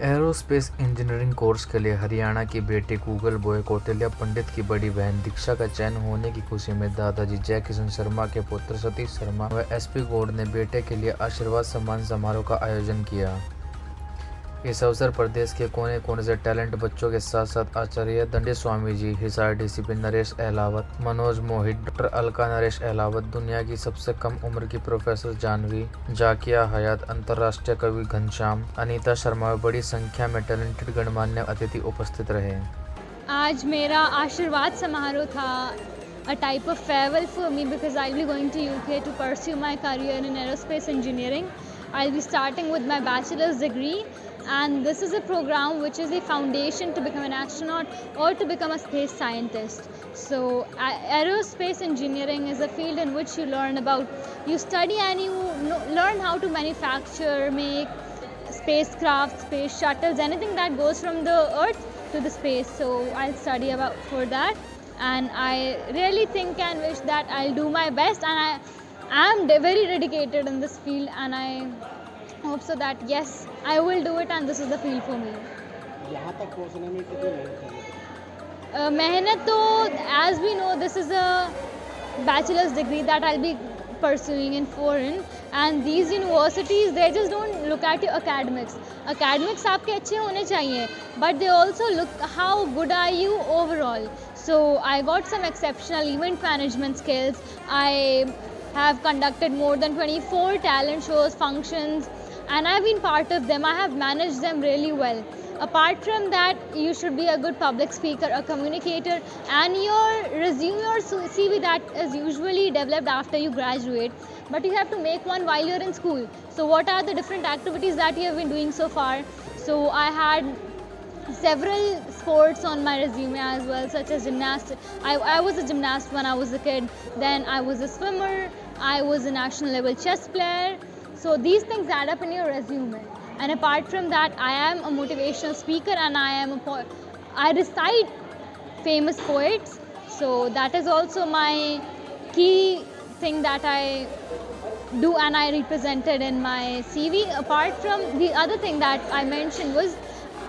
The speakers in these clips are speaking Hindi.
एरोस्पेस इंजीनियरिंग कोर्स के लिए हरियाणा की बेटी गूगल बॉय कौटिल्य पंडित की बड़ी बहन दीक्षा का चयन होने की खुशी में दादाजी जय किशन शर्मा के पुत्र सतीश शर्मा व एसपी गौड़ ने बेटे के लिए आशीर्वाद सम्मान समारोह का आयोजन किया। इस अवसर पर देश के कोने कोने से टैलेंट बच्चों के साथ साथ आचार्य दंडी स्वामी जी, हिसार डीसीपी नरेश अहलावत, मनोज मोहित, डॉक्टर अलका नरेश अहलावत, दुनिया की सबसे कम उम्र की प्रोफेसर जानवी, जाकिया हयात, अंतर्राष्ट्रीय कवि घनश्याम, अनीता शर्मा व बड़ी संख्या में टैलेंटेड गणमान्य अतिथि उपस्थित रहे। आज मेरा आशीर्वाद समारोह था, a type of farewell for me because I'll be going to UK to pursue my career in aerospace engineering. I'll be starting with my bachelor's degree, and this is a program which is a foundation to become an astronaut or to become a space scientist. So aerospace engineering is a field in which you learn about, you study and you learn how to manufacture, make spacecraft, space shuttles, anything that goes from the earth to the space. So I'll study about for that, and I really think and wish that I'll do my best, and I am very dedicated in this field, and I hope so that yes, I will do it and this is the field for me. यहाँ तक पहुँचने में कितनी मेहनत है? मेहनत तो, as we know, this is a bachelor's degree that I'll be pursuing in foreign, and these universities, they just don't look at your academics. Academics आपके अच्छे होने चाहिए, but they also look how good are you overall. So I got some exceptional event management skills. I have conducted more than 24 talent shows, functions, and I've been part of them. I have managed them really well. Apart from that, you should be a good public speaker, a communicator, and your resume or CV that is usually developed after you graduate, but you have to make one while you're in school. So what are the different activities that you have been doing so far? So I had several sports on my resume as well, such as gymnastics. I was a gymnast when I was a kid. Then I was a swimmer. I was a national level chess player. So these things add up in your resume. And apart from that, I am a motivational speaker, and I recite famous poets. So that is also my key thing that I do, and I represented in my CV. Apart from the other thing that I mentioned was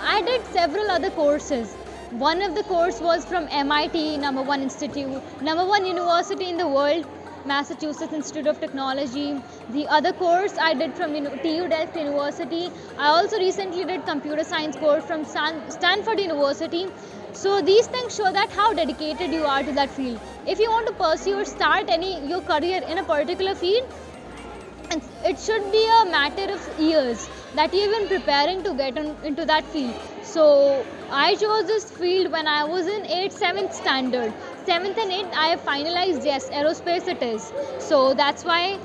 I did several other courses. One of the course was from MIT, number one institute, number one university in the world, Massachusetts Institute of Technology. The other course I did from TU Delft University. I also recently did computer science course from Stanford University. So these things show that how dedicated you are to that field. If you want to pursue or start your career in a particular field, it should be a matter of years that you've been preparing to get into that field. So I chose this field when I was in 7th standard. 7th and 8th I have finalized, yes, aerospace it is. So that's why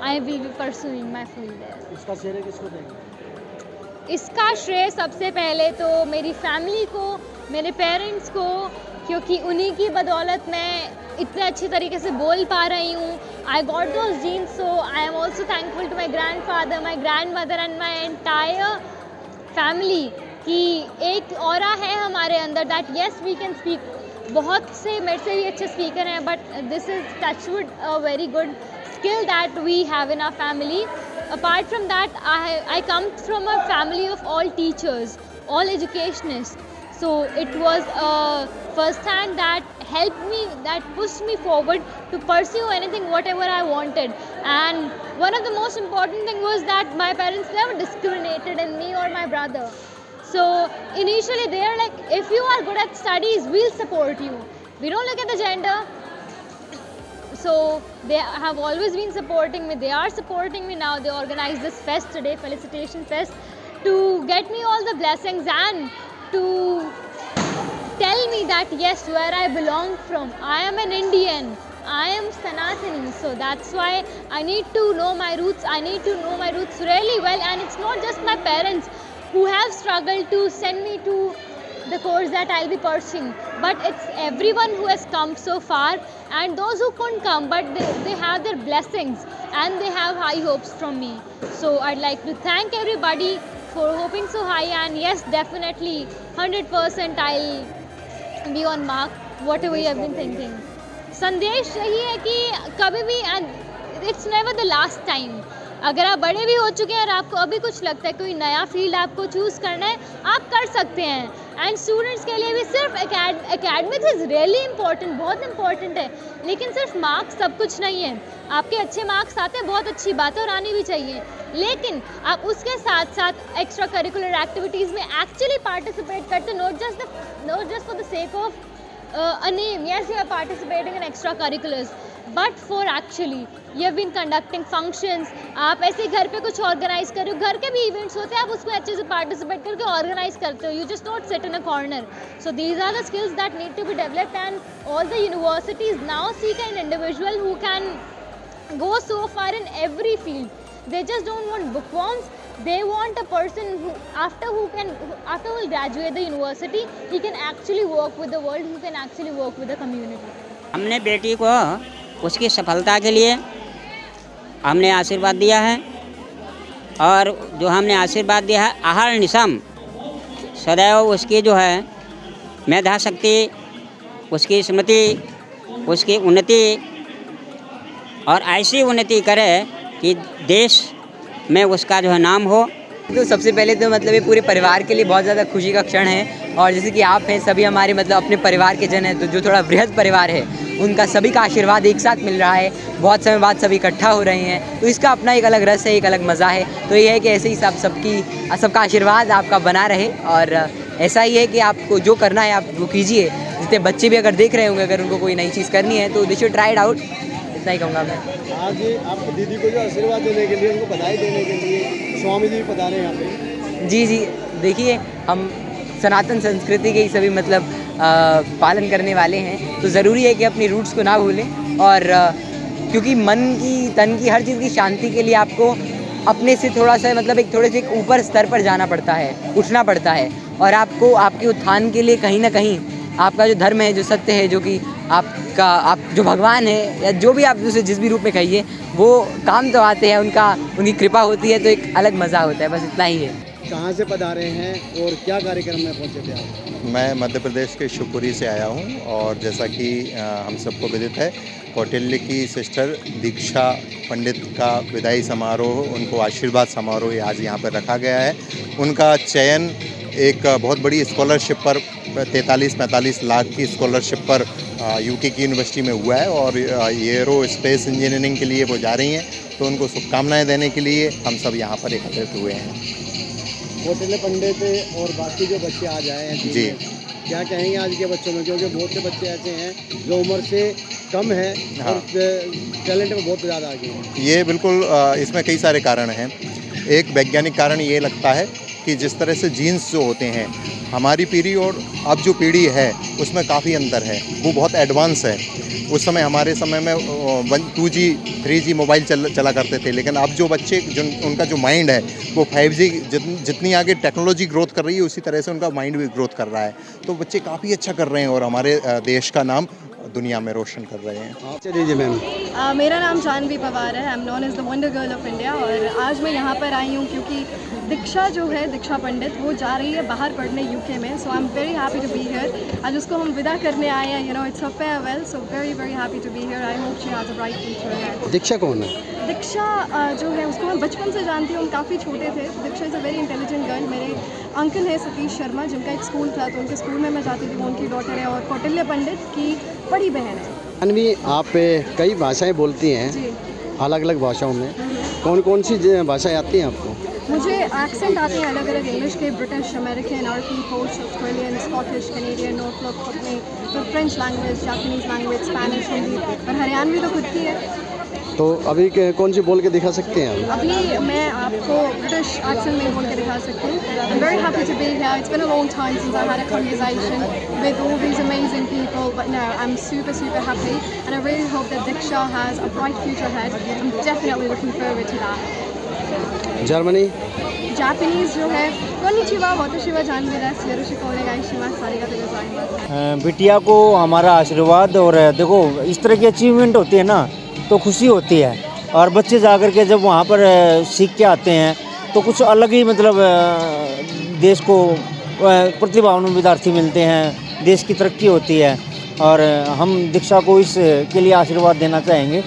I will be pursuing my field there. इसका श्रेय किसको देंगे? इसका श्रेय सबसे पहले तो मेरी फैमिली को, मेरे पेरेंट्स को, क्योंकि उन्हीं की बदौलत मैं इतने अच्छे तरीके से बोल पा रही हूँ. I got those genes, so I am also thankful to my grandfather, my grandmother and my entire family कि एक ऑरा है हमारे अंदर that yes we can speak. बहुत से मेरे से भी अच्छे स्पीकर हैं, but this is touchwood a very good skill that we have in our family. Apart from that, I come from a family of all teachers, all educationists. So it was first hand that helped me, that pushed me forward to pursue anything, whatever I wanted. And one of the most important thing was that my parents never discriminated in me or my brother. So initially they are like, if you are good at studies, we'll support you. We don't look at the gender. So they have always been supporting me. They are supporting me now. They organized this fest today, Felicitation Fest, to get me all the blessings and to tell me that yes, where I belong from. I am an Indian. I am Sanatani. So that's why I need to know my roots. I need to know my roots really well. And it's not just my parents who have struggled to send me to the course that I'll be pursuing, but it's everyone who has come so far, and those who couldn't come, but they have their blessings and they have high hopes from me. So I'd like to thank everybody for hoping so high, and yes, definitely 100% I'll be on mark whatever you have been thinking. संदेश यही है कि कभी भी, and it's never the last time. अगर आप बड़े भी हो चुके हैं और आपको अभी कुछ लगता है कोई नया फील्ड आपको चूज़ करना है, आप कर सकते हैं। एंड स्टूडेंट्स के लिए भी सिर्फ एकेडमिक्स इज़ रियली इंपॉर्टेंट, बहुत इंपॉर्टेंट है, लेकिन सिर्फ मार्क्स सब कुछ नहीं है। आपके अच्छे मार्क्स आते हैं, बहुत अच्छी बात है और आनी भी चाहिए, लेकिन आप उसके साथ साथ एक्स्ट्रा करिकुलर एक्टिविटीज़ में एक्चुअली पार्टिसिपेट करते, not just for the sake of a name. Yes, you are participating in extracurriculars, but for actually you have been conducting functions. आप ऐसे घर पे कुछ ऑर्गेनाइज कर रहे हो, घर के भी इवेंट्स होते हैं, आप उसको अच्छे से पार्टिसिपेट करके ऑर्गेनाइज करते हो. You just not sit in a corner. So these are the skills that need to be developed, and all the universities now seek an individual who can go so far in every field. They just don't want bookworms. They want a person who after will graduate the university, he can actually work with the world, he can actually work with the community. हमने बेटी को उसकी सफलता के लिए हमने आशीर्वाद दिया है, और जो हमने आशीर्वाद दिया है आहर निशम सदैव उसकी जो है मेधा शक्ति, उसकी स्मृति, उसकी उन्नति, और ऐसी उन्नति करे कि देश में उसका जो है नाम हो। तो सबसे पहले तो मतलब ये पूरे परिवार के लिए बहुत ज़्यादा खुशी का क्षण है, और जैसे कि आप हैं सभी हमारे मतलब अपने परिवार के जन हैं, तो जो थोड़ा बृहद परिवार है उनका सभी का आशीर्वाद एक साथ मिल रहा है, बहुत समय बाद सभी इकट्ठा हो रहे हैं, तो इसका अपना एक अलग रस है, एक अलग मज़ा है। तो ये है कि ऐसे ही सबका आशीर्वाद आपका बना रहे, और ऐसा ही है कि आपको जो करना है आप वो कीजिए। जितने बच्चे भी अगर देख रहे होंगे, अगर उनको कोई नई चीज़ करनी है तो they should try it out, इतना ही कहूँगा मैं। आज आपको दीदी को जो आशीर्वाद देने के लिए, उनको बधाई देने के लिए स्वामी जी बता रहे हैं यहाँ पे। जी देखिए, हम सनातन संस्कृति के ही सभी मतलब पालन करने वाले हैं, तो ज़रूरी है कि अपनी रूट्स को ना भूलें, और क्योंकि मन की तन की हर चीज़ की शांति के लिए आपको अपने से थोड़ा सा मतलब एक थोड़े से ऊपर स्तर पर जाना पड़ता है, उठना पड़ता है, और आपको आपके उत्थान के लिए कहीं ना कहीं आपका जो धर्म है, जो सत्य है, जो कि आप जो भगवान है, या जो भी आप उसे जिस भी रूप में कहिए, वो काम तो आते हैं, उनकी कृपा होती है, तो एक अलग मज़ा होता है। बस इतना ही है। कहाँ से पधारे हैं और क्या कार्यक्रम में पहुँचे थे आप? मैं मध्य प्रदेश के शिवपुरी से आया हूँ, और जैसा कि हम सबको विदित है, कौटिल्य की सिस्टर दीक्षा पंडित का विदाई समारोह, उनको आशीर्वाद समारोह आज यहाँ पर रखा गया है। उनका चयन एक बहुत बड़ी स्कॉलरशिप पर 43-45 लाख की स्कॉलरशिप पर यूके की यूनिवर्सिटी में हुआ है, और एरो स्पेस इंजीनियरिंग के लिए वो जा रही हैं, तो उनको शुभकामनाएं देने के लिए हम सब यहाँ पर एकत्रित हुए हैं। कौटिल्य पंडित और बाकी जो बच्चे आज आए हैं जी, क्या कहेंगे आज के बच्चों में, क्योंकि बहुत से बच्चे ऐसे हैं जो उम्र से कम है और टैलेंट में बहुत ज़्यादा आगे हैं। ये बिल्कुल इसमें कई सारे कारण हैं। एक वैज्ञानिक कारण ये लगता है कि जिस तरह से जीन्स जो होते हैं, हमारी पीढ़ी और अब जो पीढ़ी है उसमें काफ़ी अंतर है, वो बहुत एडवांस है। उस समय हमारे समय में 2G 3G मोबाइल चला करते थे, लेकिन अब जो बच्चे उनका जो माइंड है वो 5G जितनी आगे टेक्नोलॉजी ग्रोथ कर रही है, उसी तरह से उनका माइंड भी ग्रोथ कर रहा है। तो बच्चे काफ़ी अच्छा कर रहे हैं और हमारे देश का नाम दुनिया में रोशन कर रहे हैं। अच्छा दीजिए मैम। मेरा नाम जानवी पवार है, I am known as the wonder girl of India, और आज मैं यहाँ पर आई हूँ क्योंकि दीक्षा जो है, दीक्षा पंडित, वो जा रही है बाहर पढ़ने यूके में। So I am very happy to be here. आज उसको हम विदा करने आए हैं, you know, it's a farewell, so very very happy to be here. I hope she has a bright future. Diksha कौन है? दीक्षा जो है उसको मैं बचपन से जानती हूँ, हम काफ़ी छोटे थे। Diksha is a very intelligent girl. मेरे अंकल है सतीश शर्मा, जिनका एक स्कूल था, तो उनके स्कूल में मैं जाती थी, वो उनकी डॉटर है, और कौटिल्य पंडित की बड़ी बहन है। जानवी, आप कई भाषाएं बोलती हैं जी, अलग अलग भाषाओं में, कौन कौन सी भाषाएं आती हैं आपको? मुझे एक्सेंट आते हैं अलग अलग, इंग्लिश के, ब्रिटिश, अमेरिकन, अरबी, पोर्च, ऑस्ट्रेलियन, स्कॉटिश, कैनेडियन, नॉर्थलॉक अपने, तो French language, Japanese language, Spanish, Hindi, और हरियाणवी तो खुद की है। तो अभी कौन सी बोल के दिखा सकते हैं आप? अभी मैं आपको ब्रिटिश एक्सेंट में बोल के दिखा सकती हूँ। I'm very happy to be here. It's been a long time since I had a conversation with all these amazing people, but no, I'm super super happy, and I really hope that Diksha has a bright future ahead. I'm definitely looking forward to that. Germany? Japanese जो है, konnichiwa, watashi wa janbi desu, yoroshiku onegaishimasu, arigatou gozaimasu। बिटिया को हमारा आशीर्वाद। और देखो, इस तरह की अचीवमेंट होती है ना, तो खुशी होती है, और बच्चे जाकर के जब वहाँ पर सीख के आते हैं तो कुछ अलग ही मतलब देश को प्रतिभावान विद्यार्थी मिलते हैं, देश की तरक्की होती है। और हम दीक्षा को इस के लिए आशीर्वाद देना चाहेंगे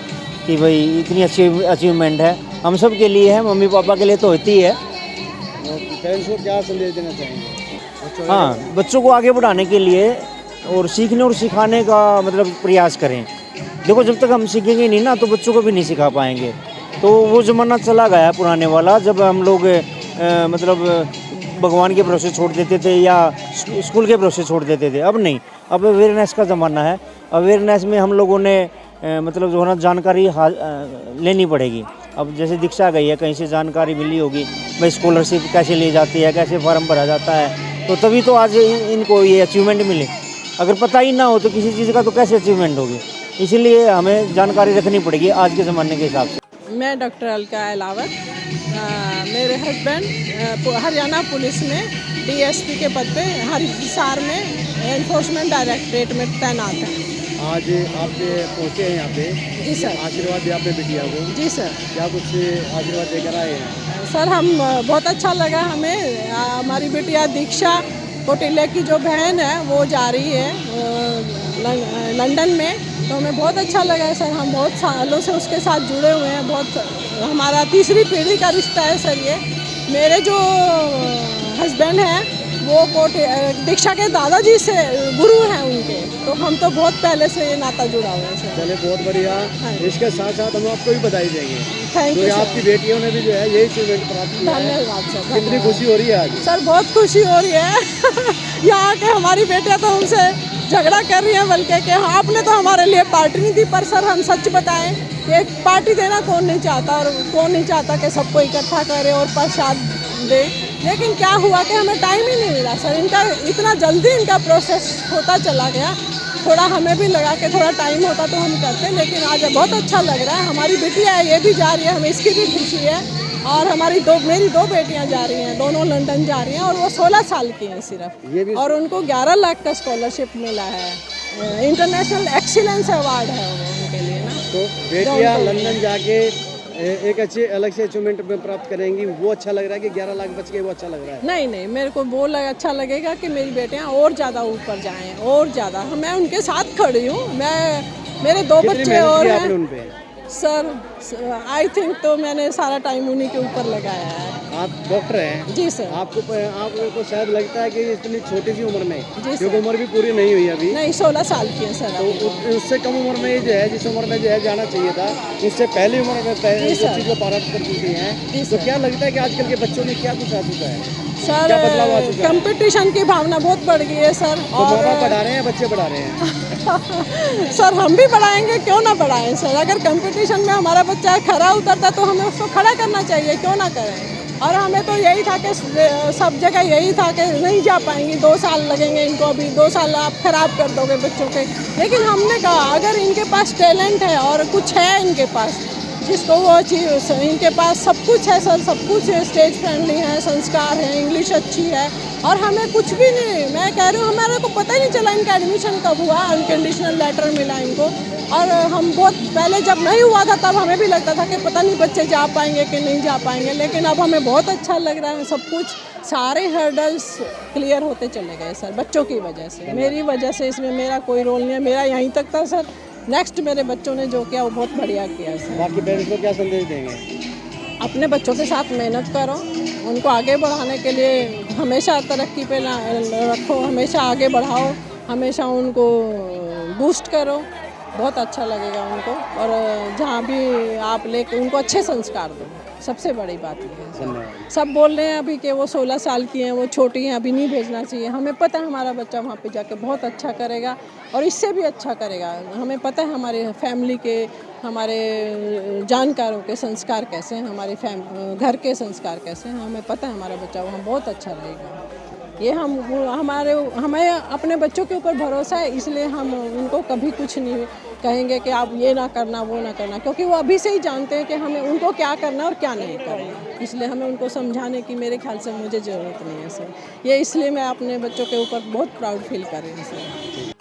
कि भाई इतनी अच्छी अचीवमेंट है, हम सब के लिए है, मम्मी पापा के लिए तो होती है। पेरेंट्स को क्या संदेश देना चाहेंगे? हाँ, बच्चों को आगे बढ़ाने के लिए और सीखने और सिखाने का मतलब प्रयास करें। देखो, जब तक हम सीखेंगे नहीं ना तो बच्चों को भी नहीं सिखा पाएंगे। तो वो ज़माना चला गया पुराने वाला, जब हम लोग मतलब भगवान के भरोसे छोड़ देते थे या स्कूल के भरोसे छोड़ देते थे। अब नहीं, अब अवेयरनेस का ज़माना है। अवेयरनेस में हम लोगों ने मतलब जो है ना जानकारी लेनी पड़ेगी। अब जैसे दीक्षा गई है, कहीं से जानकारी मिली होगी भाई स्कॉलरशिप कैसे ली जाती है, कैसे फॉर्म भरा जाता है, तो तभी तो आज इनको ये अचीवमेंट मिले। अगर पता ही ना हो तो किसी चीज़ का तो कैसे अचीवमेंट होगी। इसीलिए हमें जानकारी रखनी पड़ेगी आज के ज़माने के हिसाब से। मैं डॉक्टर अलका अलावत, मेरे हस्बैंड हरियाणा पुलिस में डीएसपी के पद पे हिसार में एनफोर्समेंट डायरेक्टरेट में तैनात हैं। आज आप पहुँचे हैं यहाँ पे, जी सर। आशीर्वाद दिया आपने बिटिया को? जी सर। क्या कुछ आशीर्वाद देकर आए हैं? सर, हम बहुत अच्छा लगा हमें। हमारी बिटिया दीक्षा कौटिल्य की जो बहन है वो जा रही है लंदन में, तो हमें बहुत अच्छा लगा है सर। हम बहुत सालों से उसके साथ जुड़े हुए हैं, बहुत हमारा तीसरी पीढ़ी का रिश्ता है सर ये। मेरे जो हस्बैंड हैं वो दीक्षा के दादाजी से गुरु हैं उनके, तो हम तो बहुत पहले से ये नाता जुड़ा हुआ है सर। चले, बहुत बढ़िया। इसके साथ साथ हम आपको भी बधाई देंगे। Thank you. आपकी बेटियों ने भी जो है यही अचीवमेंट प्राप्त किया है। धन्यवाद सर। कितनी खुशी हो रही है आज? सर, बहुत खुशी हो रही है। यहाँ के हमारी बेटियाँ तो हमसे झगड़ा कर रही हैं, बल्कि कि हाँ, आपने तो हमारे लिए पार्टी नहीं दी। पर सर, हम सच बताएं कि एक पार्टी देना कौन नहीं चाहता, और कौन नहीं चाहता कि सबको इकट्ठा करे और प्रसाद दे। लेकिन क्या हुआ कि हमें टाइम ही नहीं मिला सर। इनका इतना जल्दी इनका प्रोसेस होता चला गया। थोड़ा हमें भी लगा कि थोड़ा टाइम होता तो हम करते, लेकिन आज बहुत अच्छा लग रहा है। हमारी बिटिया है, ये भी जा रही है, हमें इसकी भी खुशी है। और मेरी दो बेटियां जा रही हैं, दोनों लंदन जा रही हैं, और वो 16 साल की हैं सिर्फ, और उनको 11 लाख का स्कॉलरशिप मिला है। इंटरनेशनल एक्सीलेंस अवार्ड है वो उनके लिए ना। तो बेटियां लंदन जाके एक अच्छी अलग से अचीवमेंट प्राप्त करेंगी, वो अच्छा लग रहा है कि 11 लाख बच गए, वो अच्छा लग रहा है? नहीं, मेरे को वो अच्छा लगेगा कि मेरी बेटियां और ज़्यादा ऊपर जाएं, और ज़्यादा। मैं उनके साथ खड़ी हूँ। मेरे 2 बच्चे और हैं उन पे? सर, आई थिंक तो मैंने सारा टाइम उन्हीं के ऊपर लगाया है। आप डॉक्टर हैं? जी सर। आपको शायद लगता है कि इतनी छोटी सी उम्र में, क्योंकि उम्र भी पूरी नहीं हुई अभी। नहीं, 16 साल की है सर। तो उससे कम उम्र में जो है, जिस उम्र में जो है जाना चाहिए था, उससे पहली उम्र में चीज़ को पार कर चुकी हैं। तो क्या लगता है कि आजकल के बच्चों में क्या कुछ आ चुका है सर? कंपटीशन की भावना बहुत बढ़ गई है सर। और पढ़ा रहे हैं, बच्चे पढ़ा रहे हैं। सर, हम भी बढ़ाएंगे, क्यों ना बढ़ाएं सर। अगर कंपटीशन में हमारा बच्चा खरा उतरता तो हमें उसको खड़ा करना चाहिए, क्यों ना करें। और हमें तो यही था कि सब जगह यही था कि नहीं जा पाएंगी, 2 साल लगेंगे इनको, अभी 2 साल आप ख़राब कर दोगे बच्चों के। लेकिन हमने कहा अगर इनके पास टैलेंट है और कुछ है इनके पास, जिसको वो चीज़, इनके पास सब कुछ है सर, सब कुछ है। स्टेज फ्रेंडली है, संस्कार है, इंग्लिश अच्छी है, और हमें कुछ भी नहीं। मैं कह रही हूँ, हमारे को पता ही नहीं चला इनका एडमिशन कब हुआ। अनकंडीशनल लेटर मिला इनको, और हम बहुत पहले जब नहीं हुआ था तब हमें भी लगता था कि पता नहीं बच्चे जा पाएंगे कि नहीं जा पाएंगे। लेकिन अब हमें बहुत अच्छा लग रहा है। सब कुछ, सारे हर्डल्स क्लियर होते चले गए सर, बच्चों की वजह से। मेरी वजह से इसमें मेरा कोई रोल नहीं है, मेरा यहीं तक था सर। नेक्स्ट मेरे बच्चों ने जो किया वो बहुत बढ़िया किया सर। बाकी पेरेंट्स को क्या संदेश देंगे? अपने बच्चों के साथ मेहनत करो, उनको आगे बढ़ाने के लिए हमेशा तरक्की पे रखो, हमेशा आगे बढ़ाओ, हमेशा उनको बूस्ट करो, बहुत अच्छा लगेगा उनको। और जहाँ भी आप लेके उनको अच्छे संस्कार दो, सबसे बड़ी बात ये है। सब बोल रहे हैं अभी कि वो 16 साल की हैं, वो छोटी हैं, अभी नहीं भेजना चाहिए। हमें पता है हमारा बच्चा वहाँ पे जाके बहुत अच्छा करेगा, और इससे भी अच्छा करेगा। हमें पता है हमारे फैमिली के, हमारे जानकारों के संस्कार कैसे हैं, हमारे घर के संस्कार कैसे हैं। हमें पता है हमारा बच्चा वहाँ बहुत अच्छा रहेगा। ये हमें अपने बच्चों के ऊपर भरोसा है, इसलिए हम उनको कभी कुछ नहीं कहेंगे कि आप ये ना करना, वो ना करना, क्योंकि वो अभी से ही जानते हैं कि हमें उनको क्या करना और क्या नहीं करना। इसलिए हमें उनको समझाने की मेरे ख्याल से मुझे ज़रूरत नहीं है सर। ये इसलिए मैं अपने बच्चों के ऊपर बहुत प्राउड फील कर रही हूँ सर।